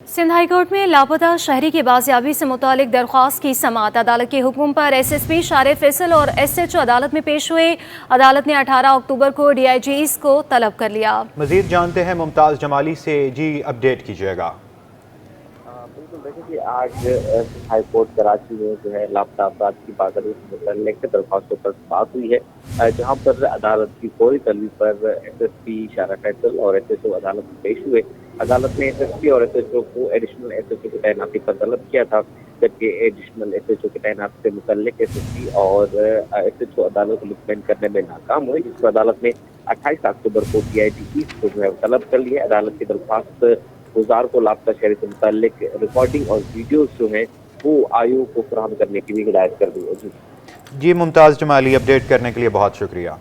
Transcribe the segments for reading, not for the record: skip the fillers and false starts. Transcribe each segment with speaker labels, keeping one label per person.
Speaker 1: Sindh high court में लापता शहरी की बाजियाबी से मुतालिक दरख्वास्त की समाअत। अदालत के हुक्म पर SSP शारे फैसल और SHO अदालत में पेश हुए। अदालत ने 18 अक्टूबर को DIGs को तलब कर लिया।
Speaker 2: मजीद जानते हैं मुमताज़ जमाली से। जी अपडेट कीजिएगा।
Speaker 3: बिल्कुल, देखिए कि आज हाई कोर्ट कराची में जो है लापता अफराद की बाजियाबी से मुतल्लिक़ दरख्वास्तों पर बात हुई है, जहां पर अदालत की फौरी तलब पर SSP शारा फैसल और SHO अदालत में पेश हुए। अदालत ने SSP और SHO को एडिशनल SHO की तैनाती पर तलब किया था, जबकि एडिशनल SHO की तैनाती से मुतल्लिक़ SSP और SHO अदालत को मुतमईन करने में नाकाम हुए, जिस पर अदालत ने 28 अक्टूबर को DIGs को जो है तलब कर लिया। अदालत की दरख्वास्त गुजार को लापता शहरी से मुताल्लिक रिकॉर्डिंग और वीडियोस जो हैं वो आयोग को फराहम करने की भी हिदायत कर दी है।
Speaker 2: जी मुमताज़ जमाली, अपडेट करने के लिए बहुत शुक्रिया।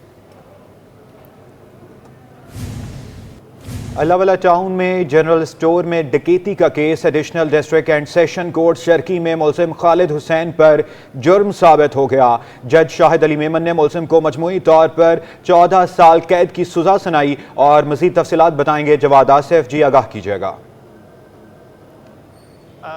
Speaker 2: अल्लाहवाला टाउन में जनरल स्टोर में डकैती का case additional district and session court Sharki में मुलजिम खालिद हुसैन पर जुर्म साबित हो गया। जज शाहिद अली मेमन ने मुलजिम को मजमूई तौर पर 14 साल कैद की सज़ा सुनाई और मज़ीद तफसीलात बताएंगे जवाद आसिफ। जी आगाह कीजिएगा।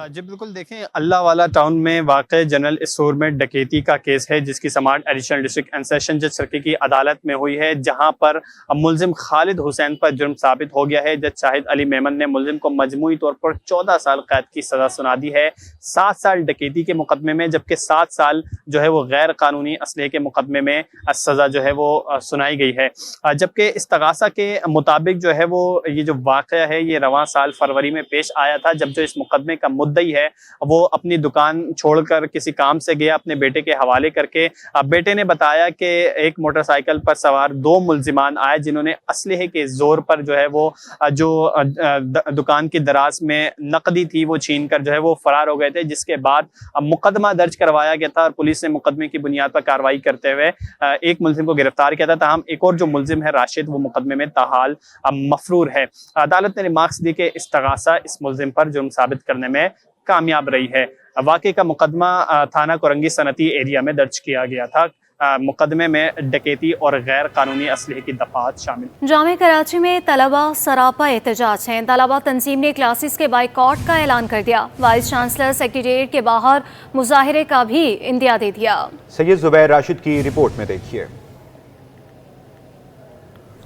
Speaker 4: जी बिल्कुल, देखें अल्लाहवाला टाउन में वाक़ जनरल स्टोर में डकैती का केस है, जिसकी समाअत एडिशनल डिस्ट्रिक्ट एंड सेशन जज सर्किल की अदालत में हुई है, जहां पर मुलजिम खालिद हुसैन पर जुर्म साबित हो गया है। जज शाहिद अली मेमन ने मुलजिम को मजमूई तौर पर 14 साल कैद की सज़ा सुना दी है, 7 साल डकैती के मुकदमे में, जबकि 7 साल जो है वो गैर कानूनी असलहे के मुकदमे में सज़ा जो है वो सुनाई गई है। जबकि इस्तगासा के मुताबिक जो है वो ये जो वाक़या है ये रवां साल फरवरी में पेश आया था, जब जो इस मुकदमे का मुद्दई है वो अपनी दुकान छोड़कर किसी काम से गया अपने बेटे के हवाले करके। बेटे ने बताया कि एक मोटरसाइकिल पर सवार 2 मुलजिमान आए, जिन्होंने असलहे के जोर पर जो है वो जो दुकान की दराज में नकदी थी वो छीन कर जो है वो फरार हो गए थे, जिसके बाद मुकदमा दर्ज करवाया गया था और पुलिस ने मुकदमे की बुनियाद पर कार्रवाई करते हुए एक मुलजिम को गिरफ्तार किया था। ताहम एक और जो मुलजिम है राशिद, वो मुकदमे में ताहाल मफरूर है। अदालत ने रिमार्क्स दी कि इस्तगासा इस मुलजिम पर जुर्म साबित करने में कामयाब रही है। वाक़े का मुकदमा थाना कोरंगी सनती एरिया में दर्ज किया गया था। मुकदमे में डकैती और गैर कानूनी असलहे की दफात शामिल।
Speaker 1: जामे कराची में तलबा सरापा एहतजाज हैं। तलबा तंजीम ने क्लासेस के बाइकॉट का ऐलान कर दिया। वाइस चांसलर सेक्रेटेरिएट के बाहर मुजाहिरे का भी इंदिया दे दिया।
Speaker 2: सैयद जुबैर राशिद की रिपोर्ट में देखिए।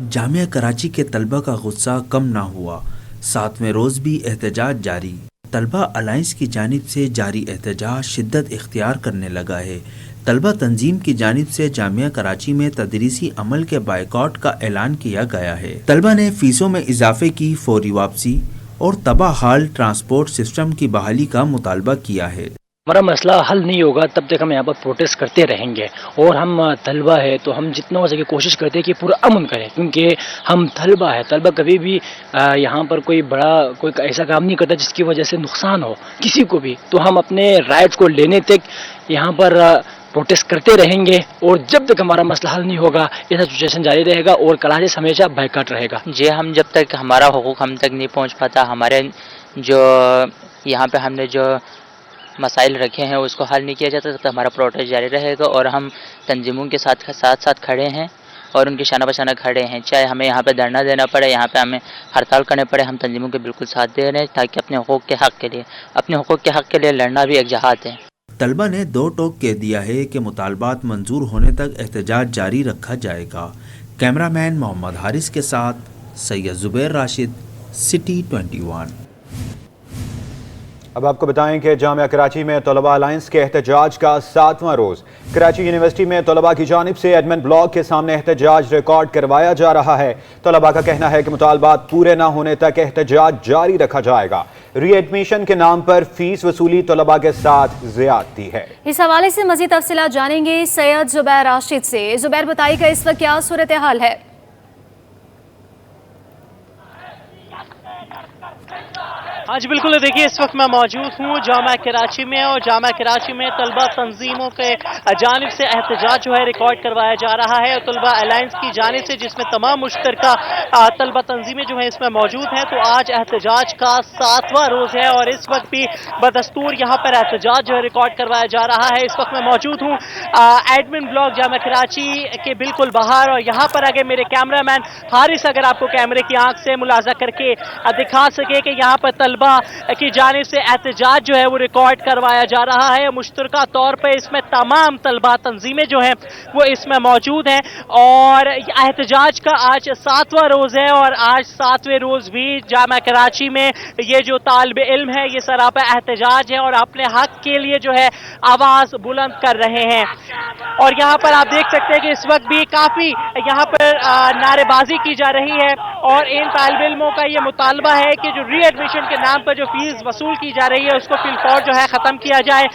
Speaker 5: जामिया कराची के तलबा का गुस्सा कम ना हुआ, 7वें रोज भी एहतजाज जारी। तलबा अलायंस की जानिब से जारी एहतजाज शिद्दत इख्तियार करने लगा है। तलबा तंजीम की जानिब से जामिया कराची में तदरीसी अमल के बाइकॉट का ऐलान किया गया है। तलबा ने फीसों में इजाफे की फौरी वापसी और तबाहाल ट्रांसपोर्ट सिस्टम की बहाली का मुतालबा किया है।
Speaker 6: हमारा मसला हल नहीं होगा तब तक हम यहाँ पर प्रोटेस्ट करते रहेंगे, और हम तलबा है तो हम जितना हो सके कोशिश करते हैं कि पूरा अमन करें, क्योंकि हम तलबा है। तलबा कभी भी यहाँ पर कोई ऐसा काम नहीं करता जिसकी वजह से नुकसान हो किसी को भी। तो हम अपने राइट्स को लेने तक यहाँ पर प्रोटेस्ट करते रहेंगे, और जब तक हमारा मसला हल नहीं होगा ऐसा सिचुएशन जारी रहेगा और क्लासेस हमेशा बाइकआउट रहेगा।
Speaker 7: जी, हम जब तक हमारा हुकूक हम तक नहीं पहुँच पाता, हमारे जो यहाँ पे हमने जो मसाइल रखे हैं उसको हल नहीं किया जाता, तब तक हमारा प्रोटेस्ट जारी रहेगा। और हम तंजीमों के साथ खड़े हैं और उनके शाना बशाना खड़े हैं, चाहे हमें यहाँ पे धरना देना पड़े, यहाँ पे हमें हड़ताल करने पड़े, हम तंजीमों के बिल्कुल साथ दे रहे हैं, ताकि अपने हुकूक के हक़ के लिए लड़ना भी एक जहाद है।
Speaker 5: तलबा ने 2 टोक कह दिया है कि मुतालबात मंजूर होने तक एहतजाज जारी रखा जाएगा। कैमरामैन मोहम्मद हारिस के साथ सैयद जुबैर राशिद, सिटी 21।
Speaker 2: अब आपको बताएं कि जामिया कराची में तलबा अलायंस के एहतजाज का 7वां रोज़। कराची यूनिवर्सिटी में तलबा की जानिब से एडमिन ब्लॉक के सामने एहतजाज रिकॉर्ड करवाया जा रहा है। तलबा का कहना है कि मुतालबात पूरे न होने तक एहतजाज जारी रखा जाएगा। रीएडमिशन के नाम पर फीस वसूली तलबा के साथ ज्यादती है।
Speaker 1: इस हवाले से मजीद तफसीलात जानेंगे सैयद जुबैर राशिद से। जुबैर, बताइएगा इस वक्त क्या सूरत हाल है?
Speaker 8: हाँ जी बिल्कुल, देखिए इस वक्त मैं मौजूद हूँ जामा कराची में, और जामा कराची में तलबा तंजीमों के जानिब से एहतजाज जो है रिकॉर्ड करवाया जा रहा है, और तलबा अलायंस की जानिब से, जिसमें तमाम मुश्तरका तलबा तंजीमें जो है इसमें मौजूद हैं। तो आज एहतजाज का 7वां रोज़ है और इस वक्त भी बदस्तूर यहाँ पर एहतजाज जो है रिकॉर्ड करवाया जा रहा है। इस वक्त मैं मौजूद हूँ एडमिन ब्लॉक जामा कराची के बिल्कुल बाहर, और यहाँ पर आगे मेरे कैमरामैन हारिस अगर आपको कैमरे की आंख से मुलाजा करके दिखा सके कि यहाँ पर तलबा की जानिब से एहतजाज जो है वो रिकॉर्ड करवाया जा रहा है। मुश्तरका तौर पर इसमें तमाम तलबा तंजीमें जो हैं वो इसमें मौजूद हैं और एहतजाज का आज 7वां रोज़ है और आज 7वें रोज़ भी जामा कराची में ये जो तालिब इल्म है ये सरापा एहतजाज है और अपने हक के लिए जो है आवाज़ बुलंद कर रहे हैं। और यहाँ पर आप देख सकते हैं कि इस वक्त भी काफ़ी यहाँ पर नारेबाजी की जा रही है और इन तालिब इल्मों का ये मुतालबा है कि जो री एडमिशन के नाम पर जो फीस वसूल की जा रही है उसको फिलफौर जो है ख़त्म किया जाए।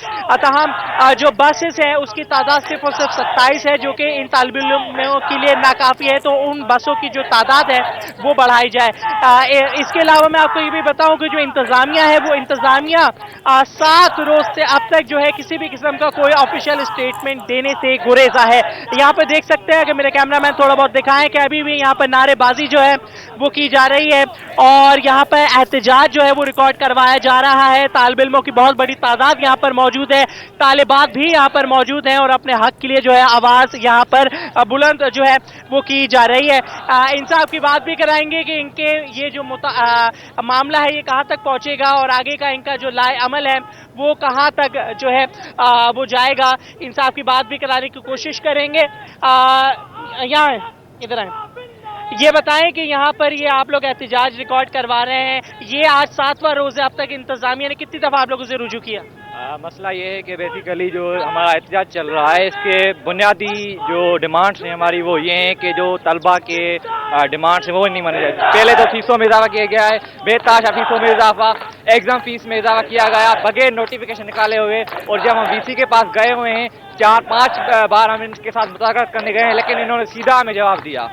Speaker 8: तहम जो बसेस है उसकी तादाद सिर्फ और सिर्फ 27 है जो कि इन तालिब इल्मों के लिए नाकाफ़ी है, तो उन बसों की जो तादाद है वो बढ़ाई जाए। इसके अलावा मैं आपको ये भी बताऊं कि जो इंतज़ामिया है वो इंतज़ामिया 7 रोज़ से अब तक जो है किसी भी किस्म का कोई ऑफिशियल स्टेटमेंट देने से गुरेजा है। यहाँ पर देख सकते हैं कि मेरे कैमरामैन थोड़ा बहुत दिखाएं कि अभी भी यहाँ पर नारेबाजी जो है वो की जा रही है और यहाँ पर एहतजाज जो है वो रिकॉर्ड करवाया जा रहा है। तालिब इल्मों की बहुत बड़ी तादाद यहाँ पर मौजूद है, तालिबात भी यहाँ पर मौजूद हैं और अपने हक के लिए जो है आवाज़ यहाँ पर बुलंद जो है वो की जा रही है। इनसे आपकी बात भी कराएंगे कि इनके ये जो मामला है ये कहाँ तक पहुँचेगा और आगे का इनका जो लाए अमल है वो कहाँ तक जो है वो जाएगा। इनसे आपकी बात भी कराने की कोशिश करेंगे। यहाँ इधर आए, ये बताएं कि यहाँ पर ये आप लोग एहतजाज रिकॉर्ड करवा रहे हैं, ये आज 7वां रोज़ है, अब तक इंतज़ामिया ने कितनी दफ़ा आप लोगों से रुजू किया?
Speaker 9: मसला ये है कि बेसिकली जो हमारा एहतजाज चल रहा है इसके बुनियादी जो डिमांड्स हैं हमारी वो ये हैं कि जो तलबा के डिमांड्स हैं वो नहीं माने जाए। पहले तो फीसों में इजाफा किया गया है, बेतहाशा फीसों में इजाफा, एग्ज़ाम फीस में इजाफा किया गया बगैर नोटिफिकेशन निकाले हुए। और जब हम वीसी के पास गए हुए हैं 4-5 बार हम इनके साथ मुताक़ात करने गए हैं लेकिन इन्होंने सीधा हमें जवाब दिया,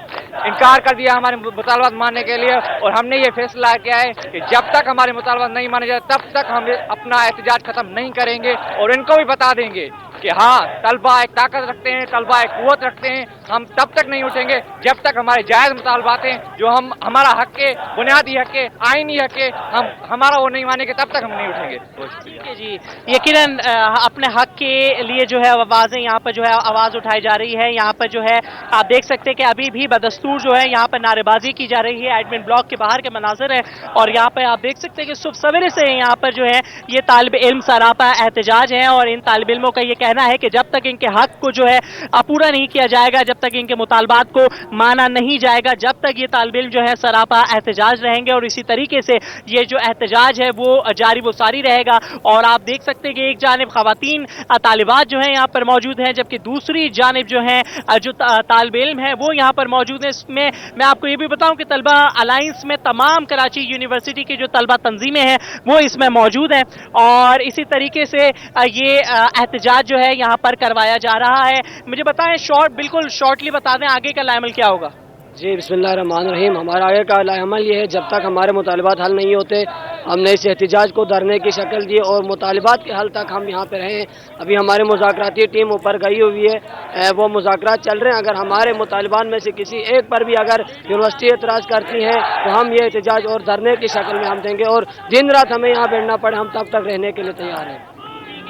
Speaker 9: इनकार कर दिया हमारे मुतालबात मानने के लिए। और हमने ये फैसला किया है कि जब तक हमारे मुतालबात नहीं माने जाए तब तक हम अपना एहतजाज ख़त्म नहीं करेंगे और इनको भी बता देंगे कि हाँ तलबा एक ताकत रखते हैं, तलबा एक क़ुव्वत रखते हैं, हम तब तक नहीं उठेंगे जब तक हमारे जायज़ मुतालबात हैं जो हम हमारा हक़ है, बुनियादी हक़ है, आइनी हक़ है, हम हमारा वो नहीं मानेंगे तब तक हम नहीं उठेंगे।
Speaker 8: ठीक है जी, यकीनन अपने हक़ के लिए जो है आवाज़ें यहाँ पर जो है आवाज़ उठाई जा रही है। यहाँ पर जो है आप देख सकते हैं कि अभी भी बदस्तूर जो है यहाँ पर नारेबाजी की जा रही है। एडमिन ब्लॉक के बाहर के मनाज़र है और यहाँ पर आप देख सकते हैं कि सुबह सवेरे से यहाँ पर जो है ये तालिब इल्म सरापा एहतजाज है और इन तालिब इल्मों का ये कहना है कि जब तक इनके हक को जो है पूरा नहीं किया जाएगा, जब तक इनके मुतालबात को माना नहीं जाएगा, जब तक ये तालिब इल्म जो है सरापा एहतजाज रहेंगे और इसी तरीके से ये जो एहतजाज है वो जारी व सारी रहेगा। और आप देख सकते हैं कि एक जानिब ख़वातीन तालिबात जो हैं यहाँ पर मौजूद हैं जबकि दूसरी जानिब जो है जो तालिब इल्म है वो यहाँ पर मौजूद है। इसमें मैं आपको ये भी बताऊँ कि तलबा अलायंस में तमाम कराची यूनिवर्सिटी की जो तलबा तंजीमें हैं वो इसमें मौजूद हैं और इसी तरीके से ये एहतजाज जो है यहाँ पर करवाया जा रहा है। मुझे बताएं बिल्कुल शॉर्टली बता दें आगे का लाएमल क्या होगा?
Speaker 10: जी बिस्मिल्लाहिर्रहमानिर्रहीम, हमारा आगे का अमल ये है जब तक हमारे मुतालबात हल नहीं होते हमने इस एहतजाज को धरने की शक्ल दी और मुतालबात के हल तक हम यहाँ पे रहें। अभी हमारे मुज़ाकराती टीम ऊपर गई हुई है, वो मुज़ाकरात चल रहे हैं। अगर हमारे मुतालबान में से किसी एक पर भी अगर यूनिवर्सिटी एतराज़ करती है तो हम ये एहतजाज और धरने की शक्ल में हम देंगे और दिन रात हमें यहाँ बैठना पड़े हम तब तक रहने के लिए तैयार हैं।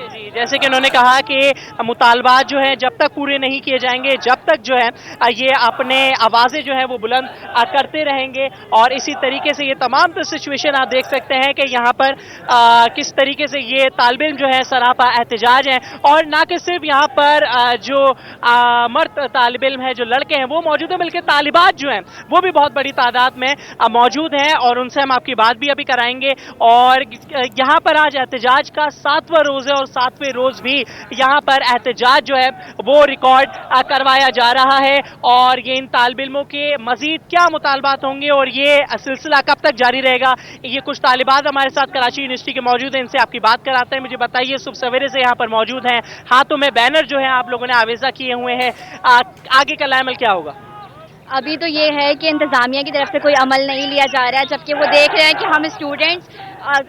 Speaker 8: जी, जैसे कि उन्होंने कहा कि मुतालबात जो है जब तक पूरे नहीं किए जाएंगे जब तक जो है ये अपने आवाज़ें जो है वो बुलंद करते रहेंगे और इसी तरीके से ये तमाम तो सिचुएशन आप देख सकते हैं कि यहाँ पर किस तरीके से ये तालिब इल्म जो है सरापा एहतजाज है। और ना कि सिर्फ यहाँ पर जो मर्द तालिब इल्म है जो लड़के हैं वो मौजूद हैं बल्कि तालिबात जो हैं वो भी बहुत बड़ी तादाद में मौजूद हैं और उनसे हम आपकी बात भी अभी कराएंगे। और यहाँ पर आज एहतजाज का 7वां रोज़ है और 7वें रोज़ भी यहाँ पर एहतजाज जो है वो रिकॉर्ड करवाया जा रहा है और ये इन तालिब इल्मों के मज़ीद क्या मुतालबात होंगे और ये सिलसिला कब तक जारी रहेगा। ये कुछ तालिबात हमारे साथ कराची यूनिवर्सिटी के मौजूद हैं, इनसे आपकी बात कराते हैं। मुझे बताइए, सुबह सवेरे से यहाँ पर मौजूद हैं, हाथों में बैनर जो है आप लोगों ने आवेज़ा किए हुए हैं, आगे का लाएमल क्या होगा?
Speaker 11: अभी तो ये है कि इंतज़ामिया की तरफ से कोई अमल नहीं लिया जा रहा है जबकि वो देख रहे हैं कि हम स्टूडेंट्स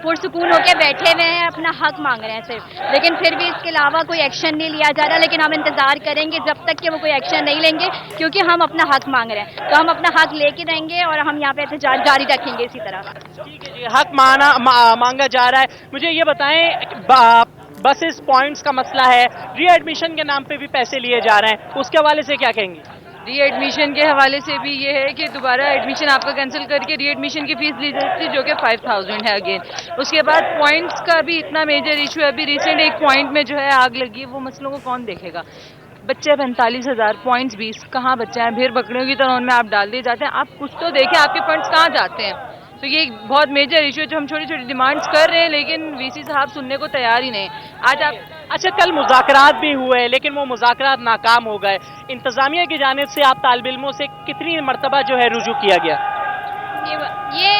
Speaker 11: पुरसुकून होकर बैठे हुए हैं, अपना हक मांग रहे हैं सिर्फ, लेकिन फिर भी इसके अलावा कोई एक्शन नहीं लिया जा रहा। लेकिन हम इंतज़ार करेंगे जब तक कि वो कोई एक्शन नहीं लेंगे क्योंकि हम अपना हक मांग रहे हैं, तो हम अपना हक लेके रहेंगे और हम यहाँ पे एहतजाज जारी रखेंगे इसी तरह।
Speaker 8: ठीक है जी, हक मांगा जा रहा है। मुझे ये बताएं, बसेस पॉइंट्स का मसला है, री एडमिशन के नाम पे भी पैसे लिए जा रहे हैं, उसके हवाले से क्या कहेंगे?
Speaker 12: ری ایڈمیشن کے حوالے سے بھی یہ ہے کہ دوبارہ ایڈمیشن آپ کا کینسل کر کے ری ایڈمیشن کی فیس لی جاتی ہے جو کہ 5000 ہے اگین. اس کے بعد پوائنٹس کا بھی اتنا میجر ایشو ہے. ابھی ریسنٹ ایک پوائنٹ میں جو ہے آگ لگی, وہ مسئلوں کو کون دیکھے گا؟ بچے 45,000 پوائنٹس 20 کہاں بچے ہیں؟ بھیڑ بکریوں کی طرح ان میں آپ ڈال دیے جاتے ہیں. آپ کچھ تو دیکھیں آپ کے فنڈس کہاں جاتے ہیں. تو یہ ایک بہت میجر ایشو ہے جو ہم چھوٹی چھوٹی ڈیمانڈس کر رہے ہیں لیکن وی سی صاحب سننے کو تیار ہی نہیں. آج آپ
Speaker 8: اچھا, کل مذاکرات بھی ہوئے لیکن وہ مذاکرات ناکام ہو گئے. انتظامیہ کی جانب سے آپ طالب علموں سے کتنی مرتبہ جو ہے رجوع کیا گیا؟
Speaker 11: یہ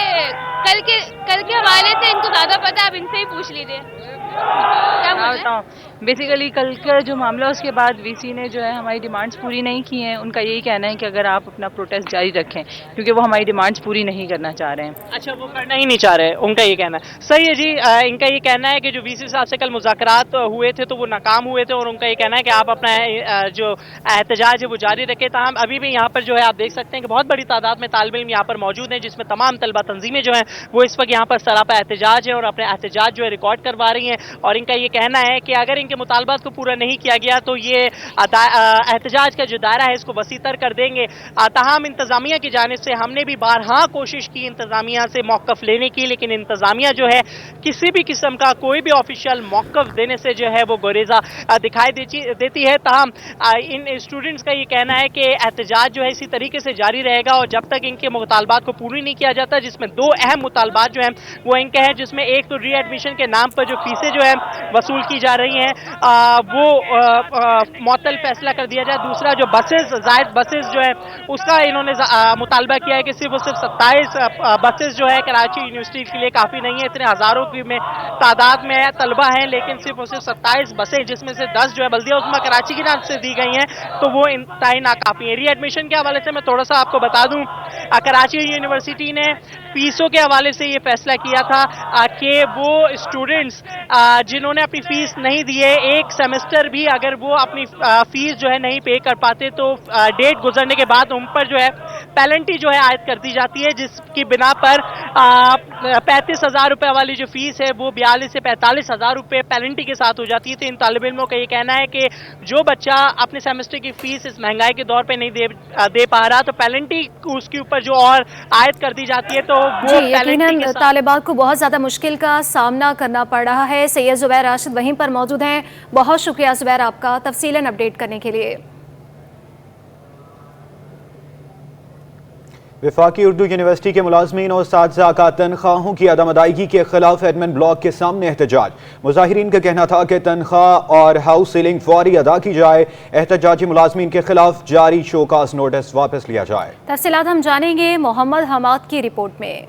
Speaker 11: کل کے حوالے سے ان کو زیادہ پتہ ہے, آپ ان سے ہی پوچھ لیجیے.
Speaker 12: بیسیکلی کل کا جو معاملہ اس کے بعد وی سی نے جو ہے ہماری ڈیمانڈس پوری نہیں کی ہیں. ان کا یہی کہنا ہے کہ اگر آپ اپنا پروٹیسٹ جاری رکھیں کیونکہ وہ ہماری ڈیمانڈس پوری نہیں کرنا چاہ رہے ہیں.
Speaker 8: اچھا, وہ کرنا ہی نہیں چاہ رہے, ان کا یہ کہنا ہے. صحیح ہے جی. ان کا یہ کہنا ہے کہ جو وی سی صاحب سے کل مذاکرات ہوئے تھے تو وہ ناکام ہوئے تھے, اور ان کا یہ کہنا ہے کہ آپ اپنا جو احتجاج ہے وہ جاری رکھیں. تاہم ابھی بھی یہاں پر جو ہے آپ دیکھ سکتے ہیں کہ بہت بڑی تعداد میں طالب علم یہاں پر موجود ہیں, جس میں تمام طلبہ تنظیمیں جو ہیں وہ اس وقت یہاں پر سراپا احتجاج ہے اور اپنے احتجاج جو ہے ریکارڈ کروا رہی ہیں. اور ان کا یہ کہنا ہے کہ اگر ان کے مطالبات کو پورا نہیں کیا گیا تو یہ احتجاج کا جو دائرہ ہے اس کو وسیع تر کر دیں گے. تاہم انتظامیہ کی جانب سے ہم نے بھی بارہا کوشش کی انتظامیہ سے موقف لینے کی, لیکن انتظامیہ جو ہے کسی بھی قسم کا کوئی بھی آفیشیل موقف دینے سے جو ہے وہ گریزہ دکھائی دیتی ہے. تاہم ان اسٹوڈنٹس کا یہ کہنا ہے کہ احتجاج جو ہے اسی طریقے سے جاری رہے گا, اور جب تک ان کے مطالبات کو پوری نہیں کیا جاتا, جس میں دو اہم مطالبات جو ہیں وہ ان کے ہیں, جس میں ایک تو ری ایڈمیشن کے نام پر جو فیسیں جو ہیں وصول کی جا رہی ہیں وہ معطل فیصلہ کر دیا جائے. دوسرا جو بسز زائد بسز جو ہے اس کا انہوں نے مطالبہ کیا ہے کہ صرف 27 بسز جو ہے کراچی یونیورسٹی کے لیے کافی نہیں ہے. اتنے ہزاروں کی میں تعداد میں طلبہ ہیں لیکن صرف 27 بسیں جس میں سے 10 جو ہے بلدیہ عظمیٰ کراچی کی جانب سے دی گئی ہیں تو وہ انتہائی ناکافی ہیں. ری ایڈمیشن کے حوالے سے میں تھوڑا سا آپ کو بتا دوں, کراچی یونیورسٹی نے فیسوں کے حوالے سے یہ فیصلہ کیا تھا کہ وہ اسٹوڈنٹس جنہوں نے اپنی فیس نہیں دی ہے, ایک سیمسٹر بھی اگر وہ اپنی فیس جو ہے نہیں پے کر پاتے تو ڈیٹ گزرنے کے بعد ان پر جو ہے پینلٹی جو ہے عائد کر دی جاتی ہے, جس کی بنا پر 35,000 روپے والی جو فیس ہے وہ 42 سے 45,000 روپے پینلٹی کے ساتھ ہو جاتی ہے. تو ان طالب علموں کا یہ کہنا ہے کہ جو بچہ اپنے سیمسٹر کی فیس اس مہنگائی کے دور پہ نہیں دے پا رہا تو پینلٹی اس کے اوپر جو اور عائد کر دی جاتی ہے تو وہ
Speaker 1: یقیناً طالبات کو بہت زیادہ مشکل کا سامنا کرنا پڑ رہا ہے. سید زبیر راشد وہیں پر موجود ہیں. بہت شکریہ زبیر آپ کا تفصیلاً اپڈیٹ کرنے کے لیے.
Speaker 2: وفاقی اردو یونیورسٹی کے ملازمین اور اساتذہ کا تنخواہوں کی عدم ادائیگی کے خلاف ایڈمن بلاک کے سامنے احتجاج. مظاہرین کا کہنا تھا کہ تنخواہ اور ہاؤس سیلنگ فوری ادا کی جائے. احتجاجی ملازمین کے خلاف جاری شوکاز نوٹس واپس لیا جائے.
Speaker 1: تفصیلات ہم جانیں گے محمد حماد کی رپورٹ میں.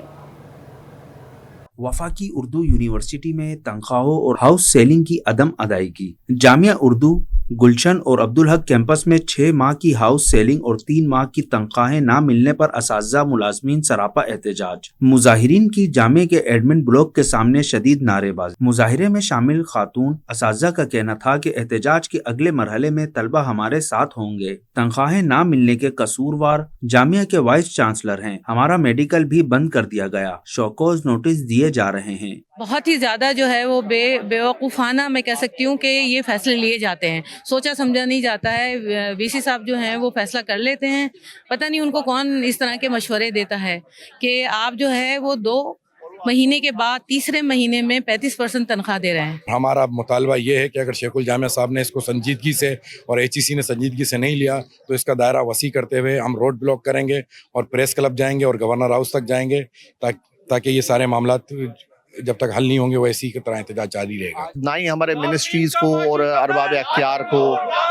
Speaker 5: وفاقی اردو یونیورسٹی میں تنخواہوں اور ہاؤس سیلنگ کی عدم ادائیگی. جامعہ اردو گلشن اور عبدالحق کیمپس میں 6 ماہ کی ہاؤس سیلنگ اور 3 ماہ کی تنخواہیں نہ ملنے پر اساتذہ ملازمین سراپا احتجاج. مظاہرین کی جامعہ کے ایڈمن بلاک کے سامنے شدید نعرے بازی. مظاہرے میں شامل خاتون اساتذہ کا کہنا تھا کہ احتجاج کے اگلے مرحلے میں طلبہ ہمارے ساتھ ہوں گے. تنخواہیں نہ ملنے کے قصوروار جامعہ کے وائس چانسلر ہیں. ہمارا میڈیکل بھی بند کر دیا گیا. شوکوز نوٹس دیے جا رہے ہیں.
Speaker 13: بہت ہی زیادہ جو ہے وہ بے وقوفانہ میں کہہ سکتی ہوں کہ یہ فیصلے لیے جاتے ہیں. سوچا سمجھا نہیں جاتا ہے. وی سی صاحب جو ہیں وہ فیصلہ کر لیتے ہیں. پتہ نہیں ان کو کون اس طرح کے مشورے دیتا ہے کہ آپ جو ہے وہ 2 مہینے کے بعد تیسرے مہینے میں 35% تنخواہ دے رہے ہیں.
Speaker 14: ہمارا مطالبہ یہ ہے کہ اگر شیخ الجامعہ صاحب نے اس کو سنجیدگی سے اور ایچ ای سی نے سنجیدگی سے نہیں لیا تو اس کا دائرہ وسیع کرتے ہوئے ہم روڈ بلاک کریں گے اور پریس کلب جائیں گے اور گورنر ہاؤس تک جائیں گے تاکہ یہ سارے معاملات جب تک حل نہیں ہوں گے وہ اسی کی طرح احتجاج جاری رہے گا.
Speaker 15: نہ ہی ہمارے منسٹریز کو اور ارباب اختیار کو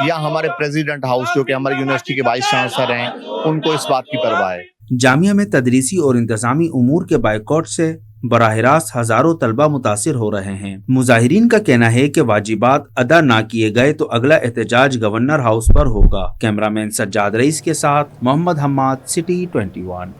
Speaker 15: یا ہمارے پریزیڈنٹ ہاؤس جو کہ ہماری یونیورسٹی کے وائس چانسلر ہیں ان کو اس بات کی پرواہ ہے.
Speaker 5: جامعہ میں تدریسی اور انتظامی امور کے بائیکاٹ سے براہ راست ہزاروں طلبہ متاثر ہو رہے ہیں. مظاہرین کا کہنا ہے کہ واجبات ادا نہ کیے گئے تو اگلا احتجاج گورنر ہاؤس پر ہوگا. کیمرامین سجاد رئیس کے ساتھ محمد حماد، سٹی 21.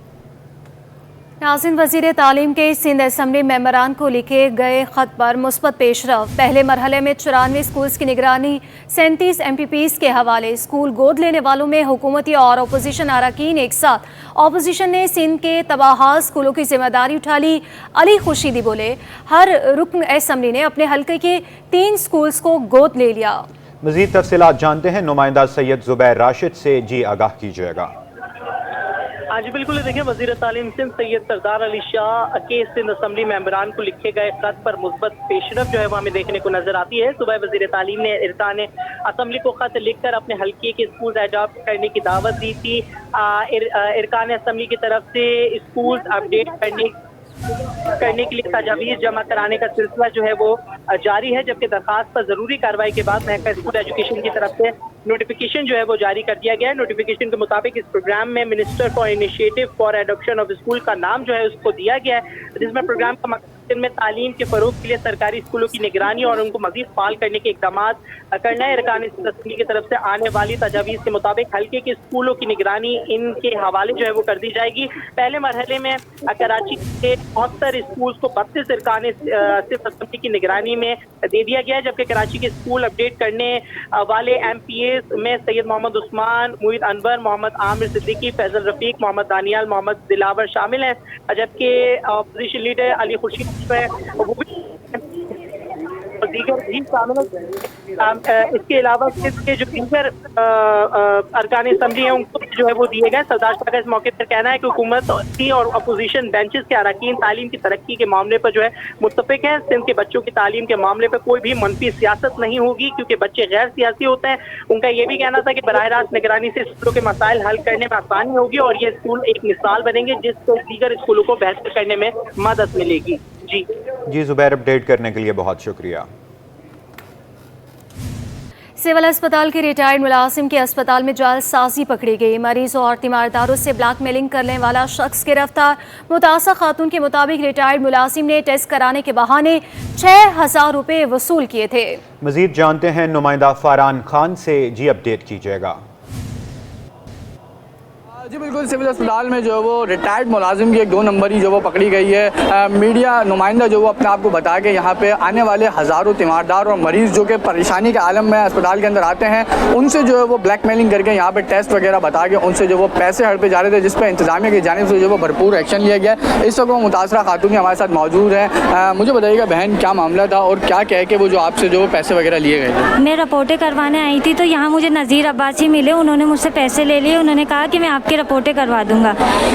Speaker 1: ناظرین، وزیر تعلیم کے سندھ اسمبلی ممبران کو لکھے گئے خط پر مثبت پیش رفت. پہلے مرحلے میں 94 اسکولز کی نگرانی 37 MPPs کے حوالے. اسکول گود لینے والوں میں حکومتی اور اپوزیشن اراکین ایک ساتھ. اپوزیشن نے سندھ کے تباہ اسکولوں کی ذمہ داری اٹھا لی. علی خورشیدی بولے ہر رکن اسمبلی نے اپنے حلقے کے 3 اسکولز کو گود لے لیا.
Speaker 2: मज़ीद तफसीलात जानते हैं नुमाइंदा सैयद ज़ुबैर राशिद से। जी आगाह कीजिएगा।
Speaker 8: हाँ जी बिल्कुल, देखिए वज़ीर तालीम सिंध सैयद सरदार अली शाह के सिंध असम्बली मेंबरान को लिखे गए खत पर मुस्बत पेशरफ जो है वो हमें देखने को नजर आती है। सुबह वज़ीर तालीम ने इरकान असम्बली को खत लिखकर अपने हल्के के स्कूल एडॉप्ट करने की दावत दी थी। इरकान असम्बली की तरफ से स्कूल अपडेट करने के लिए तजावीज़ जमा कराने का सिलसिला जो है वो जारी है, जबकि दरखास्त पर ज़रूरी कार्रवाई के बाद महकमा स्कूल एजुकेशन की तरफ से नोटिफिकेशन जो है वो जारी कर दिया गया है। नोटिफिकेशन के मुताबिक इस प्रोग्राम में minister for initiative for adoption of school का नाम जो है उसको दिया गया है, जिसमें प्रोग्राम का मकसद में तालीम के फरोग के लिए सरकारी स्कूलों की निगरानी और उनको मजीद फाल करने के इकदाम करना है। इरकान असम्बली की तरफ से आने वाली तजावीज़ के मुताबिक हल्के के स्कूलों की निगरानी इनके हवाले जो है वो कर दी जाएगी। पहले मरहले में कराची के 72 स्कूल को 32 इरकान असम्बली की निगरानी में दे दिया गया है, जबकि कराची के स्कूल अपडेट करने वाले MPAs में सैयद मोहम्मद उस्मान, मुईद अनवर, मोहम्मद आमिर सिद्दीकी, फैजल रफीक, मोहम्मद दानियाल, मोहम्मद दिलावर शामिल हैं, जबकि अपोजिशन लीडर अली खुर्शीद वो भी दीगर भी शामिल हैं। इसके अलावा इसके जो दीगर अरकान असम्बली हैं उनको जो है वो दिए गए। सरदार शाह का इस मौके पर कहना है कि हुकूमत और अपोजिशन बेंचेस के अरकान तालीम की तरक्की के मामले पर जो है मुत्तफिक है। सिंध के बच्चों की तालीम के मामले पर कोई भी मनफी सियासत नहीं होगी, क्योंकि बच्चे गैर सियासी होते हैं। उनका ये भी कहना था कि बराह रास्त निगरानी से स्कूलों के मसाइल हल करने में आसानी होगी और ये स्कूल एक मिसाल बनेंगे जिससे दीगर स्कूलों को बेहतर करने में मदद मिलेगी। जी
Speaker 2: ज़ुबैर, अपडेट करने के लिए बहुत शुक्रिया।
Speaker 1: सिविल अस्पताल के रिटायर्ड मुलाजिम के अस्पताल में जालसाजी पकड़ी गई। मरीजों और तीमारदारों से ब्लैकमेलिंग करने वाला शख्स गिरफ्तार। मुतासर खातून के मुताबिक रिटायर्ड मुलाजिम ने टेस्ट कराने के बहाने 6,000 रुपये वसूल किए थे।
Speaker 2: मजीद जानते हैं नुमाइंदा फरहान खान से। जी अपडेट कीजिएगा।
Speaker 16: जी बिल्कुल, सिविल अस्पताल में जो है वो रिटायर्ड मुलाजिम की एक 2 नंबरी जो वो पकड़ी गई है। मीडिया नुमाइंदा जो वो अपने आप को बता के यहाँ पे आने वाले हज़ारों तीमारदार और मरीज़ जो कि परेशानी के आलम में अस्पताल के अंदर आते हैं, उनसे जो है वो ब्लैकमेलिंग करके यहाँ पे टेस्ट वगैरह बता के उनसे जो वो पैसे हड़पे जा रहे थे, जिस पर इंतजामिया की जानिब से जो वो भरपूर एक्शन लिया गया। इस वक्त वो मुतासरा खातून हमारे साथ मौजूद हैं। मुझे बताइएगा बहन, क्या मामला था और क्या कह के वो जो आपसे जो पैसे वगैरह लिए गए थे?
Speaker 17: मैं रिपोर्टें करवाने आई थी तो यहाँ मुझे नज़ीर अब्बासी मिले, उन्होंने मुझसे पैसे ले लिए। उन्होंने कहा कि मैं आपकी रिपोर्टें करवा दूँगा,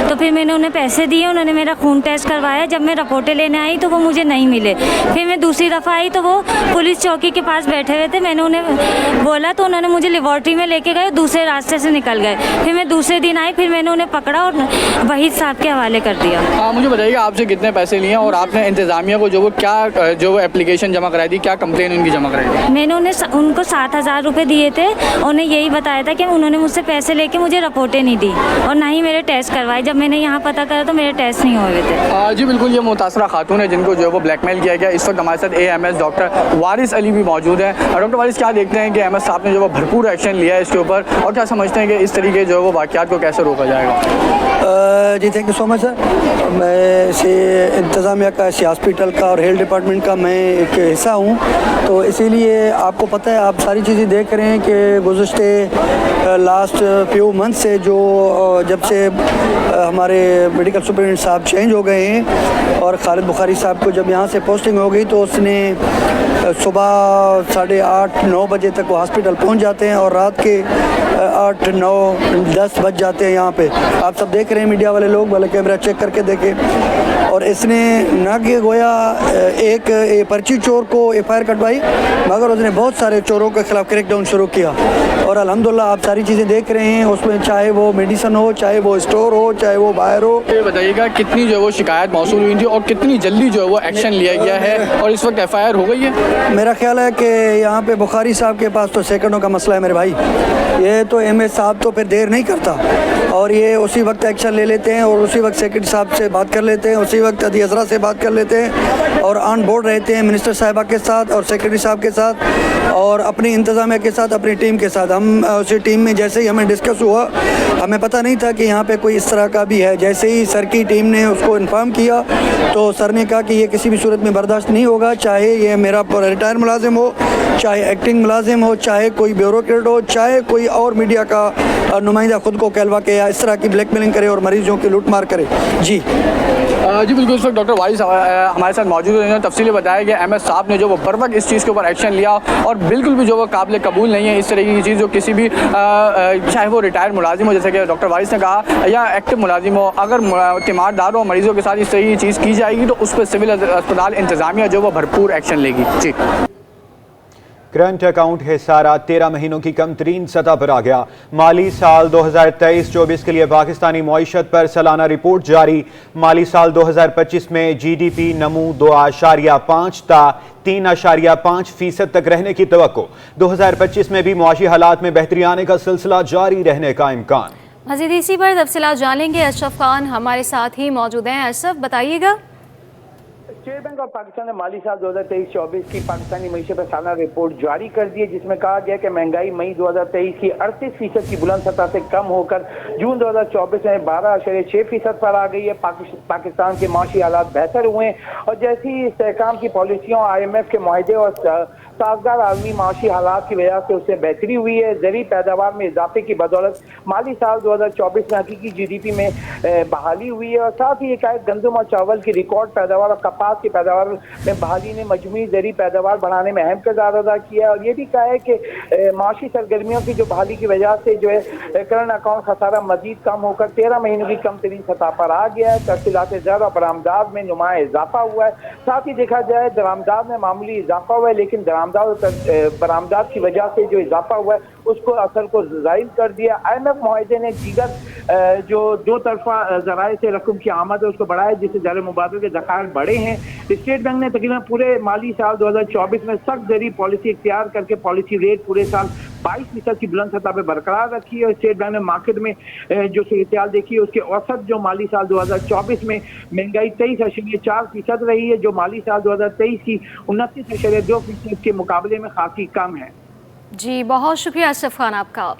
Speaker 17: तो फिर मैंने उन्हें पैसे दिए। उन्होंने मेरा खून टेस्ट करवाया। जब मैं रिपोर्टें लेने आई तो वो मुझे नहीं मिले। फिर मैं दूसरी दफ़ा आई तो वो पुलिस चौकी के पास बैठे हुए थे। मैंने उन्हें बोला तो उन्होंने मुझे लेबॉर्ट्री में लेके गए, दूसरे रास्ते से निकल गए। फिर मैं दूसरे दिन आई, फिर मैंने उन्हें पकड़ा और वहीद साहब के हवाले कर दिया।
Speaker 16: मुझे बताइएगा आपसे कितने पैसे लिए और आपने इंतजामिया को जो वो क्या जो वो एप्लीकेशन जमा कराई थी, क्या कंप्लेन उनकी जमा कराई थी?
Speaker 17: मैंने उनको 7,000 रुपये दिए थे। उन्हें यही बताया था कि उन्होंने मुझसे पैसे लेके मुझे रिपोर्टें नहीं दी और ना ही मेरे टेस्ट करवाए। जब मैंने यहाँ पता करा तो मेरे टेस्ट नहीं हुए थे।
Speaker 16: जी बिल्कुल, ये मुतासरा खातून है जिनको जो है वो ब्लैकमेल किया गया। इस वक्त हमारे साथ AMS डॉक्टर वारिस अली भी मौजूद है। डॉक्टर वारिस, क्या देखते हैं कि AMS साहब ने जो वो भरपूर एक्शन लिया है इसके ऊपर, और क्या समझते हैं कि इस तरीके जो है वो वाक़यात को कैसे रोका जाएगा?
Speaker 18: जी thank you so much sir. मैं से इंतज़ामिया का, इस हॉस्पिटल का और हेल्थ डिपार्टमेंट का मैं एक हिस्सा हूँ, तो इसीलिए आपको पता है, आप सारी चीज़ें देख रहे हैं कि गुज़श्ते लास्ट फ्यू मंथ से जो जब से हमारे मेडिकल सुपरिटेंडेंट साहब चेंज हो गए हैं और खालिद बुखारी साहब को जब यहाँ से पोस्टिंग हो गई तो उसने सुबह 8:30-9 बजे तक वो हॉस्पिटल पहुँच जाते हैं और रात के 8, 9, 10 बज जाते हैं यहाँ पे। आप सब देख रहे हैं, मीडिया वाले लोग वाले कैमरा चेक करके देखें। और इसने ना कि गोया एक पर्ची चोर को FIR कटवाई, मगर उसने बहुत सारे चोरों के खिलाफ क्रैकडाउन शुरू किया। और अल्हम्दुलिल्लाह आप सारी चीज़ें देख रहे हैं, उसमें चाहे वो मेडिसन हो, चाहे वो स्टोर हो, चाहे वो बाहर हो।
Speaker 16: ये बताइएगा कितनी जो है वो शिकायत मौसूल हुई थी और कितनी जल्दी जो है वो एक्शन लिया गया है और इस वक्त FIR हो गई है?
Speaker 18: मेरा ख्याल है कि यहाँ पे बुखारी साहब के पास तो सेकंडों का मसला है मेरे भाई। ये तो MS साहब तो फिर देर नहीं करता और ये उसी वक्त एक्शन ले लेते हैं और उसी वक्त सेक्रेटरी साहब से बात कर लेते हैं, उसी वक्त अदी हज़रा से बात कर लेते हैं और ऑन बोर्ड रहते हैं मिनिस्टर साहिबा के साथ और सेक्रेटरी साहब के साथ और अपनी इंतज़ामिया के साथ, अपनी टीम के साथ। हम उसी टीम में जैसे ही हमें डिस्कस हुआ, हमें पता नहीं था कि यहाँ पे कोई इस तरह का भी है। जैसे ही सर की टीम ने उसको इन्फॉर्म किया तो सर ने कहा कि ये किसी भी सूरत में बर्दाश्त नहीं होगा, चाहे ये मेरा रिटायर मुलाजिम हो, चाहे एक्टिंग मुलाजिम हो, चाहे कोई ब्यूरोक्रेट हो, चाहे कोई और मीडिया का नुमाइंदा खुद को कहलवा के या इस तरह की ब्लैकमेलिंग करे और मरीजों की लूट मार करे। जी
Speaker 16: जी बिल्कुल, इस वक्त डॉक्टर वारिस हमारे साथ मौजूद है। तफसीली बताया कि एमएस साहब ने जो वो बर वक्त इस चीज़ के ऊपर एक्शन लिया और बिल्कुल भी जो वो काबिल कबूल नहीं है इस तरह की चीज़ जो किसी भी चाहे वो रिटायर्ड मुलाजिम हो, जैसे कि डॉक्टर वारिस ने कहा, या एक्टिव मुलाजिम हो, अगर तीमारदारों और मरीजों के साथ इस तरह की चीज़ की जाएगी तो उस पर सिविल अस्पताल इंतज़ामिया जो वो भरपूर एक्शन लेगी। जी।
Speaker 2: करंट अकाउंट हिसारा 13 महीनों की कम तरीन सतह पर आ गया। माली साल 2023-24 के लिए पाकिस्तानी मईशत पर सालाना रिपोर्ट जारी। माली साल 2025 में GDP नमू 2.5 था 3.5% तक रहने की तवक्को। 2025 में भी मुआशी हालात में बेहतरी आने का सिलसिला जारी रहने का इम्कान।
Speaker 1: मज़ीद इसी पर तफसीलात जानेंगे। अशरफ खान हमारे साथ ही मौजूद हैं। अशरफ, बताइएगा।
Speaker 19: स्टेट बैंक ऑफ पाकिस्तान ने माली साल 2023-24 की पाकिस्तानी मईशत पर सालाना रिपोर्ट जारी कर दी है, जिसमें कहा गया कि महंगाई मई 2023 की 38% की बुलंद सतह से कम होकर जून 2024 में 12.6% पर आ गई है। पाकिस्तान के माशी हालात बेहतर हुए और जैसी इस्तेहकाम की पॉलिसियों, IMF के मुआहदे और साजगार आलमी माशी हालात की वजह से उससे बेहतरी हुई है। ज़री पैदावार में इजाफे की बदौलत माली साल 2024 में हकीकी GDP में बहाली हुई है और साथ ही एक गंदम और चावल की रिकॉर्ड पैदावार और कपास की पैदावार में बहाली ने मजमूई ज़री पैदावार बढ़ाने में अहम किरदार अदा किया और ये भी कहा है कि माशी सरगर्मियों की जो बहाली की वजह से जो है करंट अकाउंट खसारा मजीद कम होकर 13 महीनों की कम तरीन सतह पर आ गया है। तहसीलात ज़र और बरामदात में नुमाया इजाफा हुआ है। साथ ही देखा जाए दरामदात में मामूली इजाफा हुआ है, लेकिन बरामदात की वजह से जो इजाफा हुआ है उसको असर को जाहिर कर दिया। IMF मुआहदे ने दीगर जो दो तरफा जराए से रकम की आमद है उसको बढ़ाया, जिससे ज़र मुबादले के ज़खायर बढ़े हैं। स्टेट बैंक ने तकरीबन पूरे माली साल 2024 में सख्त ज़री पॉलिसी इख्तियार करके पॉलिसी रेट पूरे साल 22% की बुलंद सतह पर बरकरार रखी है और स्टेट बैंक ने मार्केट में जो सूरत देखी है उसके औसत जो माली साल 2024 में महंगाई 23.4% रही है, जो माली साल 2023 की 29.2% के मुकाबले में खासी कम है।
Speaker 1: जी, बहुत शुक्रिया अशरफ खान आपका।